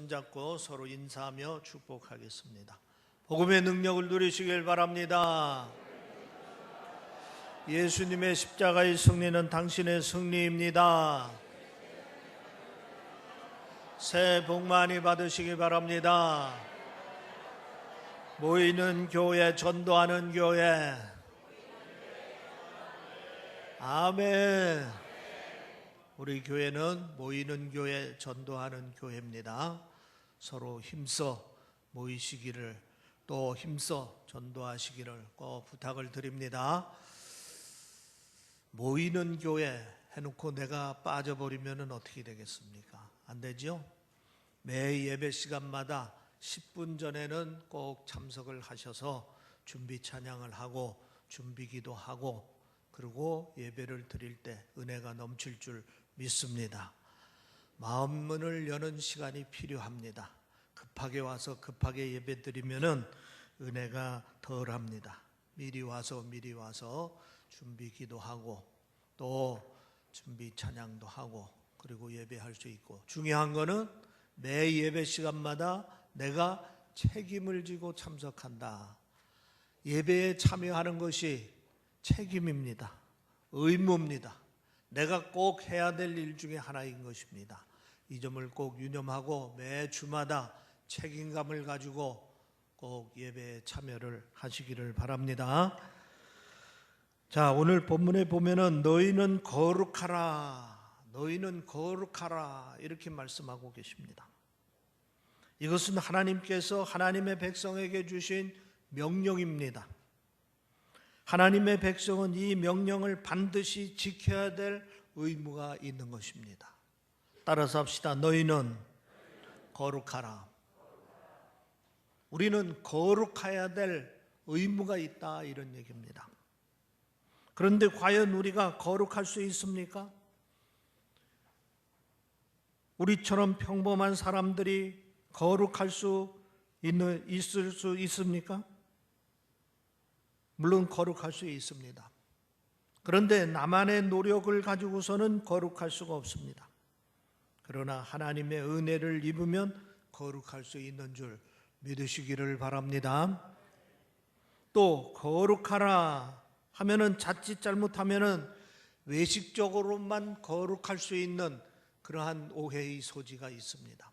손잡고 서로 인사하며 축복하겠습니다. 복음의 능력을 누리시길 바랍니다. 예수님의 십자가의 승리는 당신의 승리입니다. 새해 복 많이 받으시기 바랍니다. 모이는 교회, 전도하는 교회. 아멘. 우리 교회는 모이는 교회, 전도하는 교회입니다. 서로 힘써 모이시기를, 또 힘써 전도하시기를 꼭 부탁을 드립니다. 모이는 교회 해놓고 내가 빠져버리면 어떻게 되겠습니까? 안 되죠? 매 예배 시간마다 10분 전에는 꼭 참석을 하셔서 준비 찬양을 하고 준비 기도하고, 그리고 예배를 드릴 때 은혜가 넘칠 줄 믿습니다. 마음문을 여는 시간이 필요합니다. 급하게 와서 급하게 예배 드리면은 은혜가 덜합니다. 미리 와서 준비 기도하고 또 준비 찬양도 하고, 그리고 예배할 수 있고, 중요한 거는 매 예배 시간마다 내가 책임을 지고 참석한다. 예배에 참여하는 것이 책임입니다. 의무입니다. 내가 꼭 해야 될 일 중에 하나인 것입니다. 이 점을 꼭 유념하고 매 주마다 책임감을 가지고 꼭 예배에 참여를 하시기를 바랍니다. 자, 오늘 본문에 보면은 너희는 거룩하라, 너희는 거룩하라 이렇게 말씀하고 계십니다. 이것은 하나님께서 하나님의 백성에게 주신 명령입니다. 하나님의 백성은 이 명령을 반드시 지켜야 될 의무가 있는 것입니다. 따라서 합시다. 너희는 거룩하라. 우리는 거룩해야 될 의무가 있다, 이런 얘기입니다. 그런데 과연 우리가 거룩할 수 있습니까? 우리처럼 평범한 사람들이 거룩할 수 있을 수 있습니까? 물론 거룩할 수 있습니다. 그런데 나만의 노력을 가지고서는 거룩할 수가 없습니다. 그러나 하나님의 은혜를 입으면 거룩할 수 있는 줄 믿으시기를 바랍니다. 또 거룩하라 하면은 자칫 잘못하면은 외식적으로만 거룩할 수 있는 그러한 오해의 소지가 있습니다.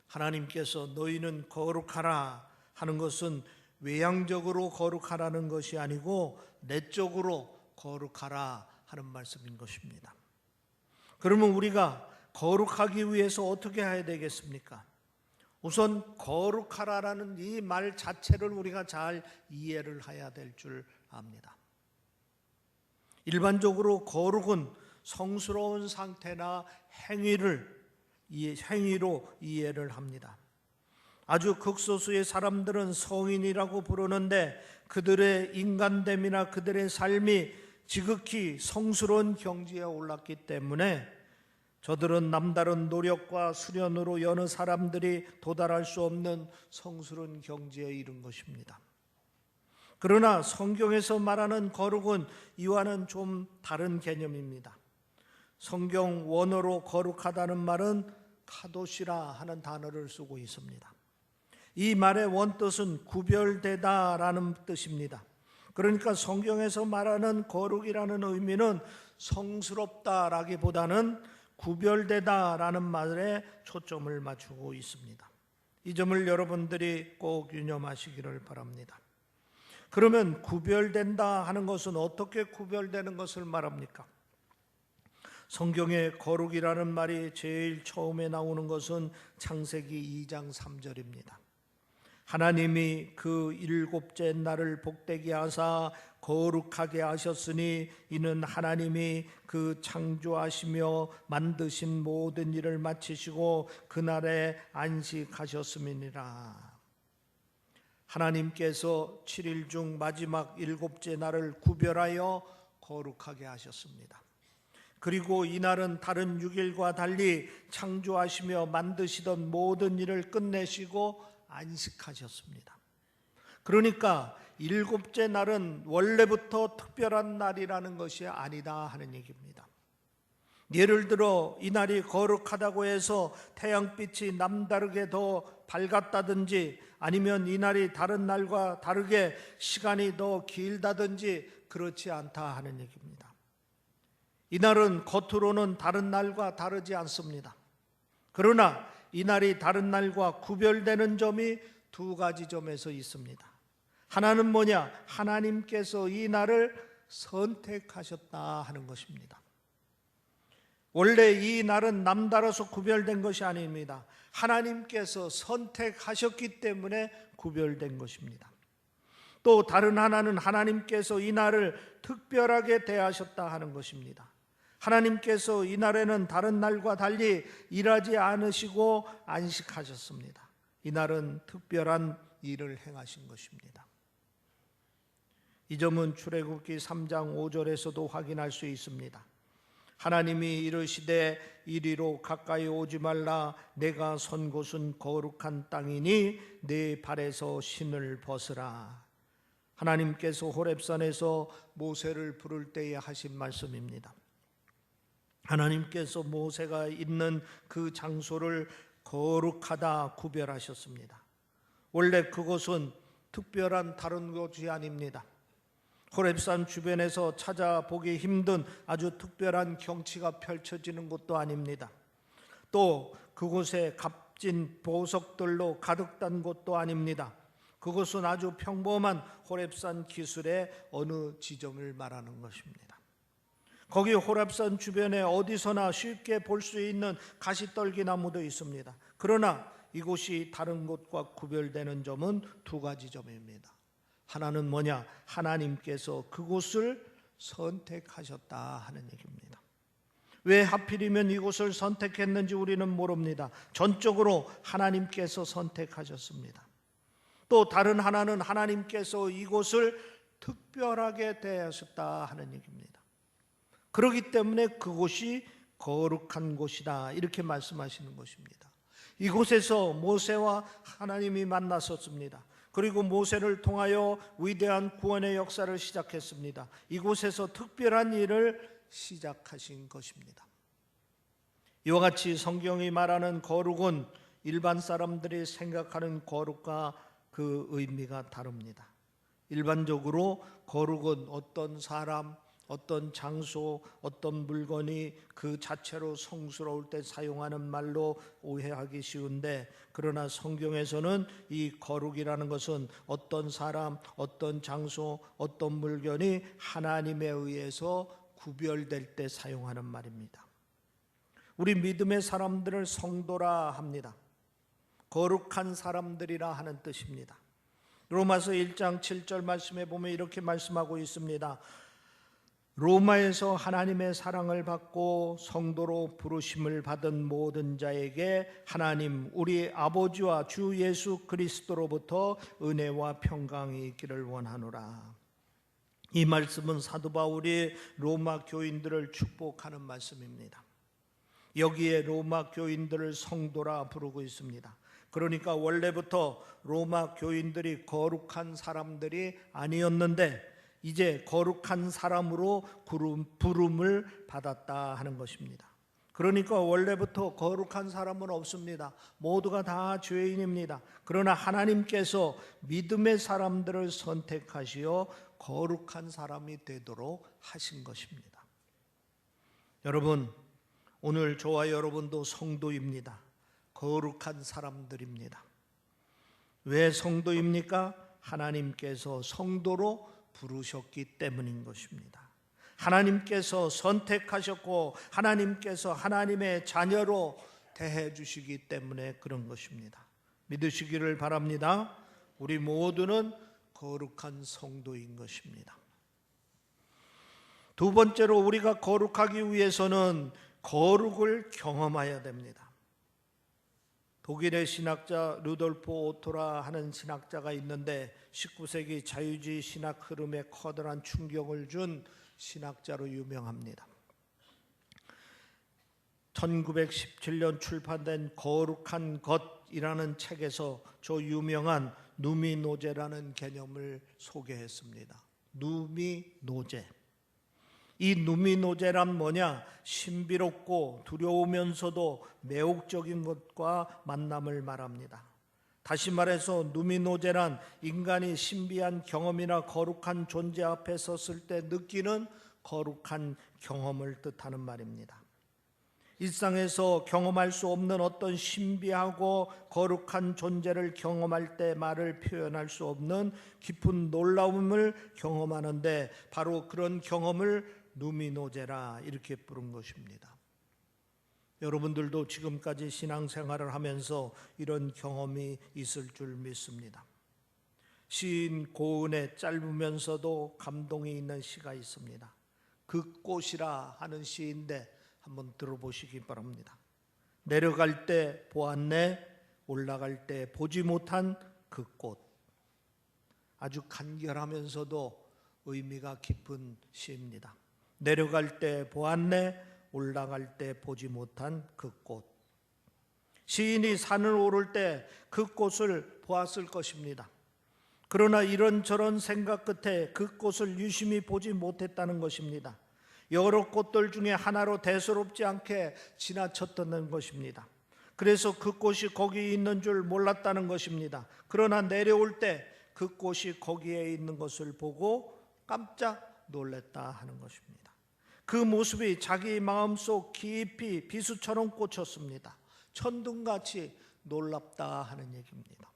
하나님께서 너희는 거룩하라 하는 것은 외향적으로 거룩하라는 것이 아니고 내적으로 거룩하라 하는 말씀인 것입니다. 그러면 우리가 거룩하기 위해서 어떻게 해야 되겠습니까? 우선 거룩하라라는 이 말 자체를 우리가 잘 이해를 해야 될 줄 압니다. 일반적으로 거룩은 성스러운 상태나 행위로 이해를 합니다. 아주 극소수의 사람들은 성인이라고 부르는데 그들의 인간됨이나 그들의 삶이 지극히 성스러운 경지에 올랐기 때문에 저들은 남다른 노력과 수련으로 여느 사람들이 도달할 수 없는 성스러운 경지에 이른 것입니다. 그러나 성경에서 말하는 거룩은 이와는 좀 다른 개념입니다. 성경 원어로 거룩하다는 말은 카도시라 하는 단어를 쓰고 있습니다. 이 말의 원뜻은 구별되다라는 뜻입니다. 그러니까 성경에서 말하는 거룩이라는 의미는 성스럽다라기보다는 구별되다라는 말에 초점을 맞추고 있습니다. 이 점을 여러분들이 꼭 유념하시기를 바랍니다. 그러면 구별된다 하는 것은 어떻게 구별되는 것을 말합니까? 성경에 거룩이라는 말이 제일 처음에 나오는 것은 창세기 2장 3절입니다. 하나님이 그 일곱째 날을 복되게 하사 거룩하게 하셨으니 이는 하나님이 그 창조하시며 만드신 모든 일을 마치시고 그날에 안식하셨음이니라. 하나님께서 7일 중 마지막 일곱째 날을 구별하여 거룩하게 하셨습니다. 그리고 이날은 다른 6일과 달리 창조하시며 만드시던 모든 일을 끝내시고 안식하셨습니다. 그러니까 일곱째 날은 원래부터 특별한 날이라는 것이 아니다 하는 얘기입니다. 예를 들어 이날이 거룩하다고 해서 태양빛이 남다르게 더 밝았다든지, 아니면 이날이 다른 날과 다르게 시간이 더 길다든지 그렇지 않다 하는 얘기입니다. 이날은 겉으로는 다른 날과 다르지 않습니다. 그러나 이날이 다른 날과 구별되는 점이 두 가지 점에서 있습니다. 하나는 뭐냐? 하나님께서 이 날을 선택하셨다 하는 것입니다. 원래 이 날은 남다라서 구별된 것이 아닙니다. 하나님께서 선택하셨기 때문에 구별된 것입니다. 또 다른 하나는 하나님께서 이 날을 특별하게 대하셨다 하는 것입니다. 하나님께서 이 날에는 다른 날과 달리 일하지 않으시고 안식하셨습니다. 이 날은 특별한 일을 행하신 것입니다. 이 점은 출애굽기 3장 5절에서도 확인할 수 있습니다. 하나님이 이르시되 이리로 가까이 오지 말라. 내가 선 곳은 거룩한 땅이니 내 발에서 신을 벗으라. 하나님께서 호렙산에서 모세를 부를 때에 하신 말씀입니다. 하나님께서 모세가 있는 그 장소를 거룩하다 구별하셨습니다. 원래 그곳은 특별한 다른 곳이 아닙니다. 호렙산 주변에서 찾아보기 힘든 아주 특별한 경치가 펼쳐지는 곳도 아닙니다. 또 그곳에 값진 보석들로 가득 단 곳도 아닙니다. 그곳은 아주 평범한 호렙산 기슭의 어느 지점을 말하는 것입니다. 거기 호렙산 주변에 어디서나 쉽게 볼 수 있는 가시떨기 나무도 있습니다. 그러나 이곳이 다른 곳과 구별되는 점은 두 가지 점입니다. 하나는 뭐냐? 하나님께서 그곳을 선택하셨다 하는 얘기입니다. 왜 하필이면 이곳을 선택했는지 우리는 모릅니다. 전적으로 하나님께서 선택하셨습니다. 또 다른 하나는 하나님께서 이곳을 특별하게 대하셨다 하는 얘기입니다. 그렇기 때문에 그곳이 거룩한 곳이다 이렇게 말씀하시는 것입니다. 이곳에서 모세와 하나님이 만났었습니다. 그리고 모세를 통하여 위대한 구원의 역사를 시작했습니다. 이곳에서 특별한 일을 시작하신 것입니다. 이와 같이 성경이 말하는 거룩은 일반 사람들이 생각하는 거룩과 그 의미가 다릅니다. 일반적으로 거룩은 어떤 사람, 어떤 장소, 어떤 물건이 그 자체로 성스러울 때 사용하는 말로 오해하기 쉬운데, 그러나 성경에서는 이 거룩이라는 것은 어떤 사람, 어떤 장소, 어떤 물건이 하나님에 의해서 구별될 때 사용하는 말입니다. 우리 믿음의 사람들을 성도라 합니다. 거룩한 사람들이라 하는 뜻입니다. 로마서 1장 7절 말씀에 보면 이렇게 말씀하고 있습니다. 로마에서 하나님의 사랑을 받고 성도로 부르심을 받은 모든 자에게 하나님 우리 아버지와 주 예수 그리스도로부터 은혜와 평강이 있기를 원하노라. 이 말씀은 사도 바울이 로마 교인들을 축복하는 말씀입니다. 여기에 로마 교인들을 성도라 부르고 있습니다. 그러니까 원래부터 로마 교인들이 거룩한 사람들이 아니었는데 이제 거룩한 사람으로 부름을 받았다 하는 것입니다. 그러니까 원래부터 거룩한 사람은 없습니다. 모두가 다 죄인입니다. 그러나 하나님께서 믿음의 사람들을 선택하시어 거룩한 사람이 되도록 하신 것입니다. 여러분, 오늘 저와 여러분도 성도입니다. 거룩한 사람들입니다. 왜 성도입니까? 하나님께서 성도로 부르셨기 때문인 것입니다. 하나님께서 선택하셨고 하나님께서 하나님의 자녀로 대해 주시기 때문에 그런 것입니다. 믿으시기를 바랍니다. 우리 모두는 거룩한 성도인 것입니다. 두 번째로 우리가 거룩하기 위해서는 거룩을 경험해야 됩니다. 독일의 신학자 루돌프 오토라 하는 신학자가 있는데 19세기 자유주의 신학 흐름에 커다란 충격을 준 신학자로 유명합니다. 1917년 출판된 거룩한 것이라는 책에서 저 유명한 누미노제라는 개념을 소개했습니다. 누미노제. 이 누미노제란 뭐냐? 신비롭고 두려우면서도 매혹적인 것과 만남을 말합니다. 다시 말해서 누미노제란 인간이 신비한 경험이나 거룩한 존재 앞에 섰을 때 느끼는 거룩한 경험을 뜻하는 말입니다. 일상에서 경험할 수 없는 어떤 신비하고 거룩한 존재를 경험할 때 말을 표현할 수 없는 깊은 놀라움을 경험하는데 바로 그런 경험을 누미노제라 이렇게 부른 것입니다. 여러분들도 지금까지 신앙생활을 하면서 이런 경험이 있을 줄 믿습니다. 시인 고은의 짧으면서도 감동이 있는 시가 있습니다. 그 꽃이라 하는 시인데 한번 들어보시기 바랍니다. 내려갈 때 보았네, 올라갈 때 보지 못한 그 꽃. 아주 간결하면서도 의미가 깊은 시입니다. 내려갈 때 보았네, 올라갈 때 보지 못한 그 꽃. 시인이 산을 오를 때 그 꽃을 보았을 것입니다. 그러나 이런저런 생각 끝에 그 꽃을 유심히 보지 못했다는 것입니다. 여러 꽃들 중에 하나로 대수롭지 않게 지나쳤다는 것입니다. 그래서 그 꽃이 거기 있는 줄 몰랐다는 것입니다. 그러나 내려올 때 그 꽃이 거기에 있는 것을 보고 깜짝 놀랐다 하는 것입니다. 그 모습이 자기 마음속 깊이 비수처럼 꽂혔습니다. 천둥같이 놀랍다 하는 얘기입니다.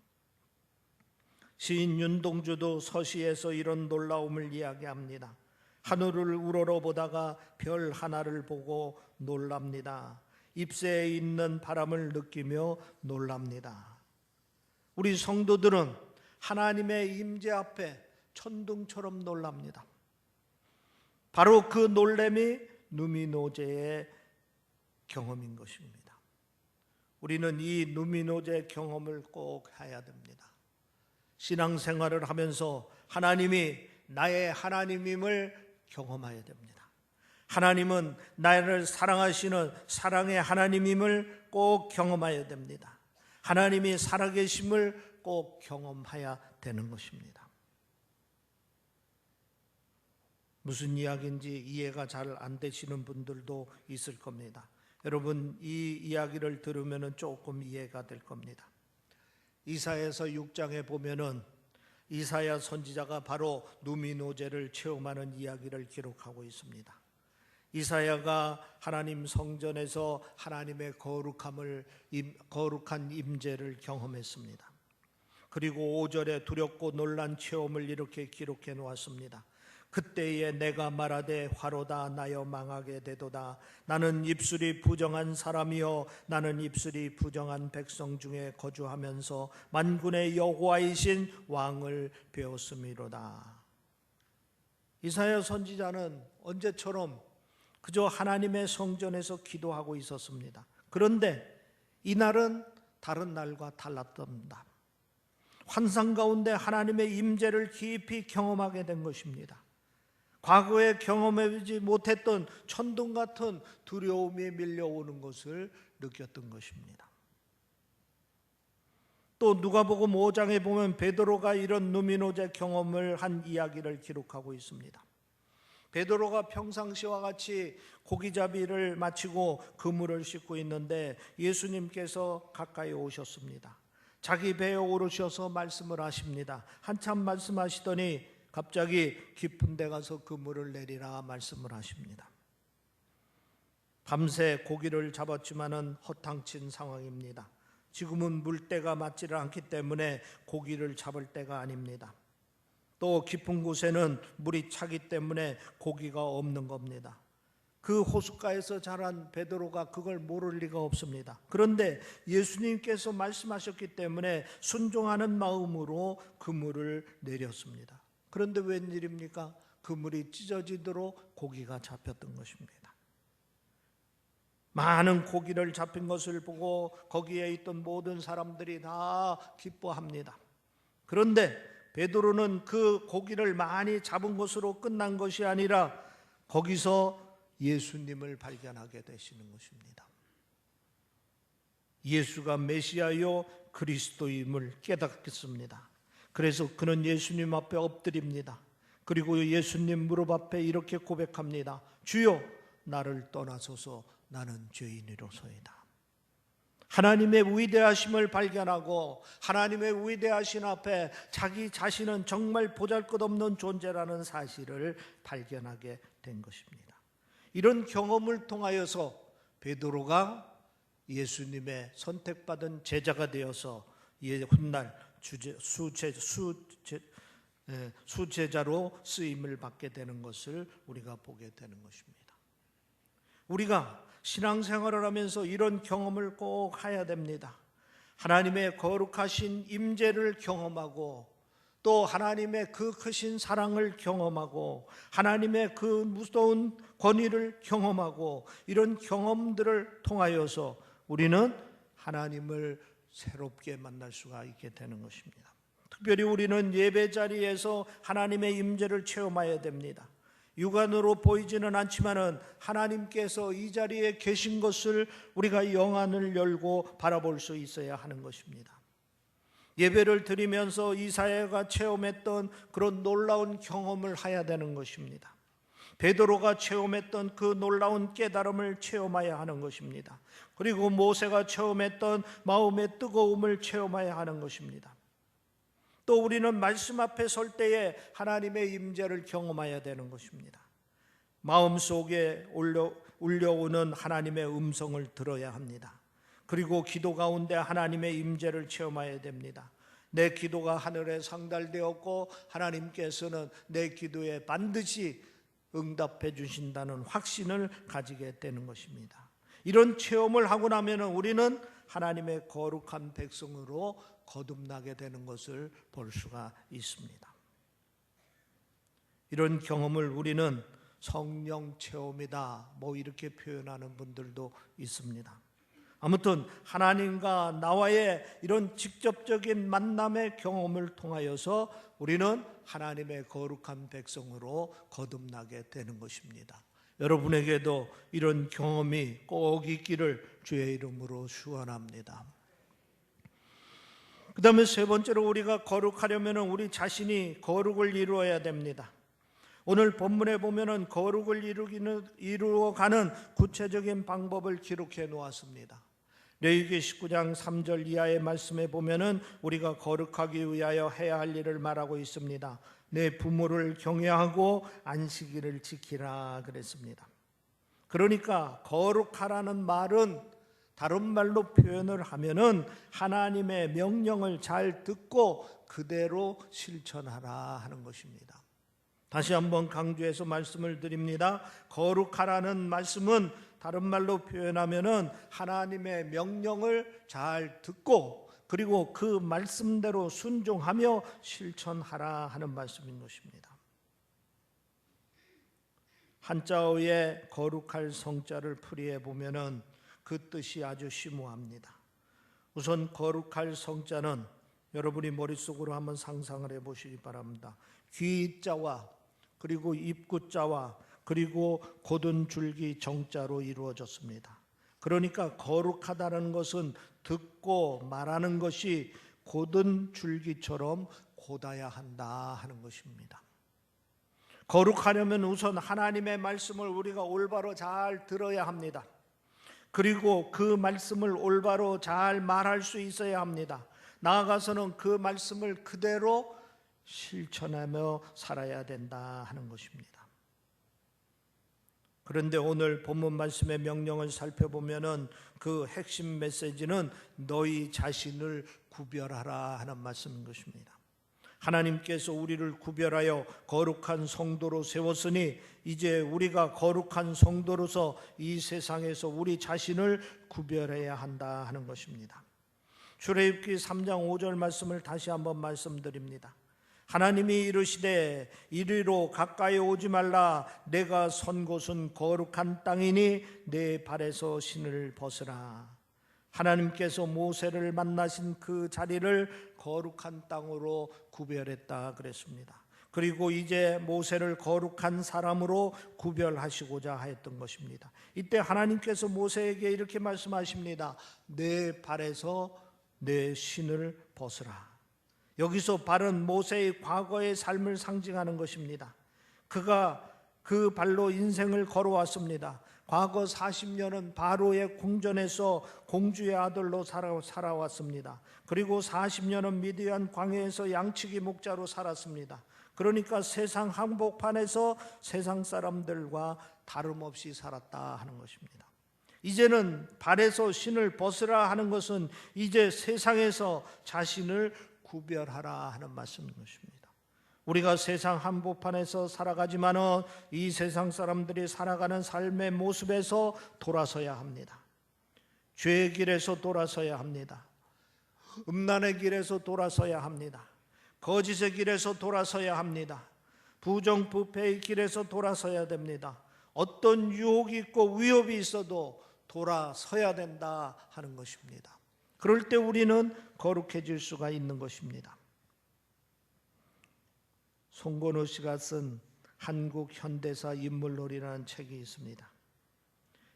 시인 윤동주도 서시에서 이런 놀라움을 이야기합니다. 하늘을 우러러보다가 별 하나를 보고 놀랍니다. 잎새에 있는 바람을 느끼며 놀랍니다. 우리 성도들은 하나님의 임재 앞에 천둥처럼 놀랍니다. 바로 그 놀램이 누미노제의 경험인 것입니다. 우리는 이 누미노제 경험을 꼭 해야 됩니다. 신앙생활을 하면서 하나님이 나의 하나님임을 경험해야 됩니다. 하나님은 나를 사랑하시는 사랑의 하나님임을 꼭 경험해야 됩니다. 하나님이 살아계심을 꼭 경험해야 되는 것입니다. 무슨 이야기인지 이해가 잘 안 되시는 분들도 있을 겁니다. 여러분, 이 이야기를 들으면 조금 이해가 될 겁니다. 이사야서 6장에 보면은 이사야 선지자가 바로 누미노제를 체험하는 이야기를 기록하고 있습니다. 이사야가 하나님 성전에서 하나님의 거룩한 임재를 경험했습니다. 그리고 5절에 두렵고 놀란 체험을 이렇게 기록해 놓았습니다. 그때에 내가 말하되 화로다 나여 망하게 되도다. 나는 입술이 부정한 사람이여 나는 입술이 부정한 백성 중에 거주하면서 만군의 여호와이신 왕을 배웠음이로다. 이사야 선지자는 언제처럼 그저 하나님의 성전에서 기도하고 있었습니다. 그런데 이날은 다른 날과 달랐답니다. 환상 가운데 하나님의 임재를 깊이 경험하게 된 것입니다. 과거에 경험하지 못했던 천둥 같은 두려움이 밀려오는 것을 느꼈던 것입니다. 또 누가복음 5장에 보면 베드로가 이런 누미노제 경험을 한 이야기를 기록하고 있습니다. 베드로가 평상시와 같이 고기잡이를 마치고 그물을 싣고 있는데 예수님께서 가까이 오셨습니다. 자기 배에 오르셔서 말씀을 하십니다. 한참 말씀하시더니 갑자기 깊은 데 가서 그물을 내리라 말씀을 하십니다. 밤새 고기를 잡았지만은 허탕친 상황입니다. 지금은 물때가 맞지를 않기 때문에 고기를 잡을 때가 아닙니다. 또 깊은 곳에는 물이 차기 때문에 고기가 없는 겁니다. 그 호숫가에서 자란 베드로가 그걸 모를 리가 없습니다. 그런데 예수님께서 말씀하셨기 때문에 순종하는 마음으로 그물을 내렸습니다. 그런데 웬일입니까? 그물이 찢어지도록 고기가 잡혔던 것입니다. 많은 고기를 잡힌 것을 보고 거기에 있던 모든 사람들이 다 기뻐합니다. 그런데 베드로는 그 고기를 많이 잡은 것으로 끝난 것이 아니라 거기서 예수님을 발견하게 되시는 것입니다. 예수가 메시아요 그리스도임을 깨닫겠습니다. 그래서 그는 예수님 앞에 엎드립니다. 그리고 예수님 무릎 앞에 이렇게 고백합니다. 주여 나를 떠나소서 나는 죄인이로소이다. 하나님의 위대하심을 발견하고 하나님의 위대하신 앞에 자기 자신은 정말 보잘것없는 존재라는 사실을 발견하게 된 것입니다. 이런 경험을 통하여서 베드로가 예수님의 선택받은 제자가 되어서 훗날 수제자로 쓰임을 받게 되는 것을 우리가 보게 되는 것입니다. 우리가 신앙생활을 하면서 이런 경험을 꼭 해야 됩니다. 하나님의 거룩하신 임재를 경험하고 또 하나님의 그 크신 사랑을 경험하고 하나님의 그 무서운 권위를 경험하고 이런 경험들을 통하여서 우리는 하나님을 새롭게 만날 수가 있게 되는 것입니다. 특별히 우리는 예배 자리에서 하나님의 임재를 체험해야 됩니다. 육안으로 보이지는 않지만은 하나님께서 이 자리에 계신 것을 우리가 영안을 열고 바라볼 수 있어야 하는 것입니다. 예배를 드리면서 이사야가 체험했던 그런 놀라운 경험을 해야 되는 것입니다. 베드로가 체험했던 그 놀라운 깨달음을 체험해야 하는 것입니다. 그리고 모세가 체험했던 마음의 뜨거움을 체험해야 하는 것입니다. 또 우리는 말씀 앞에 설 때에 하나님의 임재를 경험해야 되는 것입니다. 마음속에 울려오는 하나님의 음성을 들어야 합니다. 그리고 기도 가운데 하나님의 임재를 체험해야 됩니다. 내 기도가 하늘에 상달되었고 하나님께서는 내 기도에 반드시 응답해 주신다는 확신을 가지게 되는 것입니다. 이런 체험을 하고 나면 우리는 하나님의 거룩한 백성으로 거듭나게 되는 것을 볼 수가 있습니다. 이런 경험을 우리는 성령 체험이다 이렇게 표현하는 분들도 있습니다. 아무튼 하나님과 나와의 이런 직접적인 만남의 경험을 통하여서 우리는 하나님의 거룩한 백성으로 거듭나게 되는 것입니다. 여러분에게도 이런 경험이 꼭 있기를 주의 이름으로 축원합니다. 그 다음에 세 번째로 우리가 거룩하려면 우리 자신이 거룩을 이루어야 됩니다. 오늘 본문에 보면은 거룩을 이루어가는 구체적인 방법을 기록해 놓았습니다. 레위기 19장 3절 이하의 말씀에 보면은 우리가 거룩하기 위하여 해야 할 일을 말하고 있습니다. 내 부모를 경외하고 안식일을 지키라 그랬습니다. 그러니까 거룩하라는 말은 다른 말로 표현을 하면은 하나님의 명령을 잘 듣고 그대로 실천하라 하는 것입니다. 다시 한번 강조해서 말씀을 드립니다. 거룩하라는 말씀은 다른 말로 표현하면은 하나님의 명령을 잘 듣고 그리고 그 말씀대로 순종하며 실천하라 하는 말씀인 것입니다. 한자어의 거룩할 성자를 풀이해 보면은 그 뜻이 아주 심오합니다. 우선 거룩할 성자는 여러분이 머릿속으로 한번 상상을 해보시기 바랍니다. 귀자와 그리고 입구자와 그리고 곧은 줄기 정자로 이루어졌습니다. 그러니까 거룩하다는 것은 듣고 말하는 것이 곧은 줄기처럼 곧아야 한다 하는 것입니다. 거룩하려면 우선 하나님의 말씀을 우리가 올바로 잘 들어야 합니다. 그리고 그 말씀을 올바로 잘 말할 수 있어야 합니다. 나아가서는 그 말씀을 그대로 실천하며 살아야 된다 하는 것입니다. 그런데 오늘 본문 말씀의 명령을 살펴보면은 그 핵심 메시지는 너희 자신을 구별하라 하는 말씀인 것입니다. 하나님께서 우리를 구별하여 거룩한 성도로 세웠으니 이제 우리가 거룩한 성도로서 이 세상에서 우리 자신을 구별해야 한다 하는 것입니다. 출애굽기 3장 5절 말씀을 다시 한번 말씀드립니다. 하나님이 이르시되 이리로 가까이 오지 말라. 내가 선 곳은 거룩한 땅이니 내 발에서 신을 벗으라. 하나님께서 모세를 만나신 그 자리를 거룩한 땅으로 구별했다 그랬습니다. 그리고 이제 모세를 거룩한 사람으로 구별하시고자 했던 것입니다. 이때 하나님께서 모세에게 이렇게 말씀하십니다. 내 발에서 내 신을 벗으라. 여기서 발은 모세의 과거의 삶을 상징하는 것입니다. 그가 그 발로 인생을 걸어왔습니다. 과거 40년은 바로의 궁전에서 공주의 아들로 살아왔습니다. 그리고 40년은 미디안 광야에서 양치기 목자로 살았습니다. 그러니까 세상 한복판에서 세상 사람들과 다름없이 살았다 하는 것입니다. 이제는 발에서 신을 벗으라 하는 것은 이제 세상에서 자신을 구별하라 하는 말씀인 것입니다. 우리가 세상 한복판에서 살아가지만은 이 세상 사람들이 살아가는 삶의 모습에서 돌아서야 합니다. 죄의 길에서 돌아서야 합니다. 음란의 길에서 돌아서야 합니다. 거짓의 길에서 돌아서야 합니다. 부정부패의 길에서 돌아서야 됩니다. 어떤 유혹이 있고 위협이 있어도 돌아서야 된다 하는 것입니다. 그럴 때 우리는 거룩해질 수가 있는 것입니다. 송건호 씨가 쓴 한국 현대사 인물놀이라는 책이 있습니다.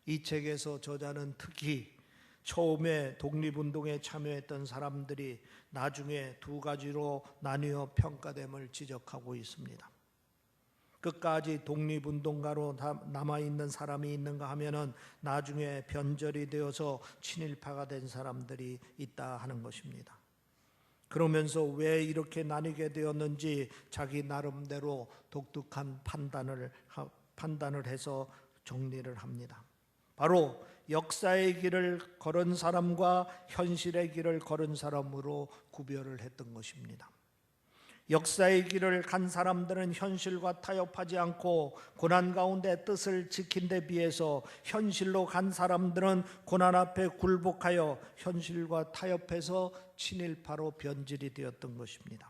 이 책에서 저자는 특히 처음에 독립운동에 참여했던 사람들이 나중에 두 가지로 나뉘어 평가됨을 지적하고 있습니다. 끝까지 독립운동가로 남아있는 사람이 있는가 하면은 나중에 변절이 되어서 친일파가 된 사람들이 있다 하는 것입니다. 그러면서 왜 이렇게 나뉘게 되었는지 자기 나름대로 독특한 판단을 해서 정리를 합니다. 바로 역사의 길을 걸은 사람과 현실의 길을 걸은 사람으로 구별을 했던 것입니다. 역사의 길을 간 사람들은 현실과 타협하지 않고 고난 가운데 뜻을 지킨 데 비해서 현실로 간 사람들은 고난 앞에 굴복하여 현실과 타협해서 친일파로 변질이 되었던 것입니다.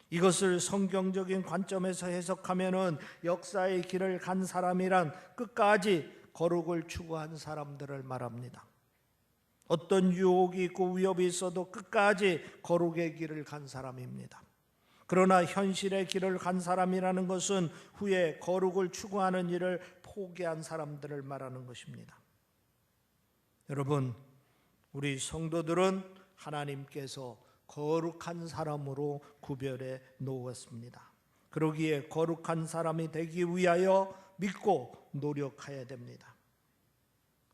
이것을 성경적인 관점에서 해석하면은 역사의 길을 간 사람이란 끝까지 거룩을 추구한 사람들을 말합니다. 어떤 유혹이 있고 위협이 있어도 끝까지 거룩의 길을 간 사람입니다. 그러나 현실의 길을 간 사람이라는 것은 후에 거룩을 추구하는 일을 포기한 사람들을 말하는 것입니다. 여러분, 우리 성도들은 하나님께서 거룩한 사람으로 구별해 놓았습니다. 그러기에 거룩한 사람이 되기 위하여 믿고 노력해야 됩니다.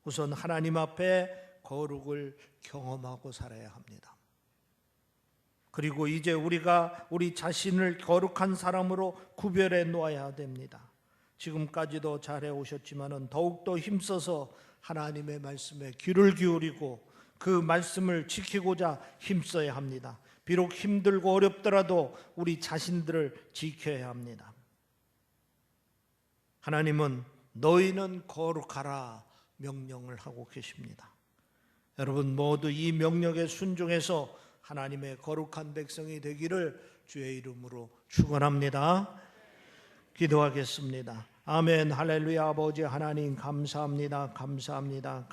우선 하나님 앞에 거룩을 경험하고 살아야 합니다. 그리고 이제 우리가 우리 자신을 거룩한 사람으로 구별해 놓아야 됩니다. 지금까지도 잘해 오셨지만은 더욱더 힘써서 하나님의 말씀에 귀를 기울이고 그 말씀을 지키고자 힘써야 합니다. 비록 힘들고 어렵더라도 우리 자신들을 지켜야 합니다. 하나님은 너희는 거룩하라 명령을 하고 계십니다. 여러분 모두 이 명령에 순종해서 하나님의 거룩한 백성이 되기를 주의 이름으로 축원합니다. 기도하겠습니다. 아멘. 할렐루야. 아버지 하나님 감사합니다. 감사합니다.